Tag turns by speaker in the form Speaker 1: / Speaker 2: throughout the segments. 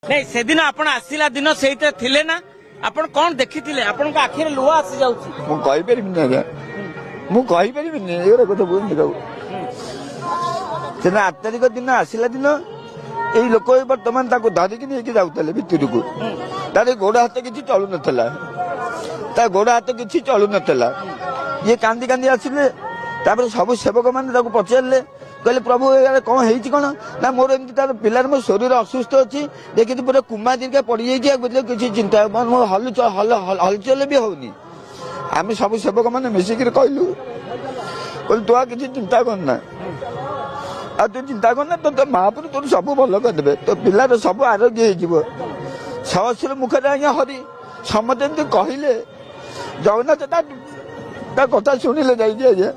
Speaker 1: नहीं से दिन आपण आसिला दिन सेइते थिले ना आपण कोन देखिथिले आपण का आखिर लुह आसी जाउची
Speaker 2: मु कहि परिबिनी आज्ञा मु कहि परिबिनी एरा कथा बोलि जाऊ सेना 8 तारिख दिन आसिला दिन एई लोक वर्तमान ताको धरिकी नेकी जाउतले भितरकू तारे गोड़ हाथ किछि चलु नथला ता गोड़ हाथ किछि चलु नथला ये कांदी कांदी आसिले तापर सब सेवक माने ताको पचारले कहले प्रभु यार कौन है कौन ना मोर एमती तार पिलार मो शरीर असुस्थ अच्छी देखी पूरा कुमा दीर्घा पड़ जाए किसी चिंता हलचल भी होनी आम सब सेवक मैंने मिसिक कहलु कहलु तू किसी चिंता करना आ तू चिंता करना तो महापुर तोर सब भल करदे तो पिलार सब आरोग्य हो सहस्र मुखर आज्ञा हरि समस्त कहले जगन्नाथ कथा शुणिले जाइए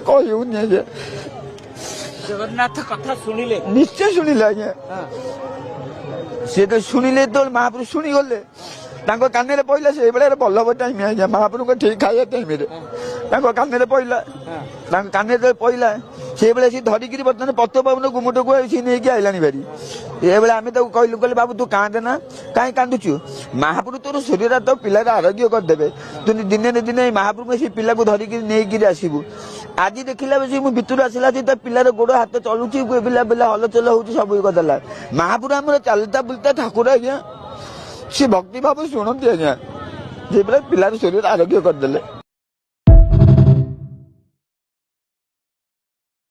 Speaker 2: कहूनी आज्ञा
Speaker 1: जगन्नाथ कथा सुनिले
Speaker 2: निश्चय शुणिले आज्ञा सी तो शुणिले तो महाप्रभु शुणी गले कान पड़ा से बल्लभ टाइम आज्ञा महाप्रभु को ठीक खाया टाइम कान पड़ा कान पड़ा से बेले सी धरिकी बर्तमान पत्र पवन गुमुट को नहीं आईलानी भारी ये आम कहलु कहले बाबू तू कांदे ना कहीं कांदुचु महाप्रभु तोर शरीर तो पिलार आरोग्य करदे तु दिने दिने महाप्रभु से पिला को धरिकी नहीं आसबू आज देखला बेसी मु भितर आसला पिलार गोड़ हाथ चलुची पिला पिला हलचल हो सब करदेला महापुर आम चलता बुलता ठाकुर आज्ञा सी भक्ति भाव शुणती आज्ञा से पिलार शरीर आरोग्य करदे।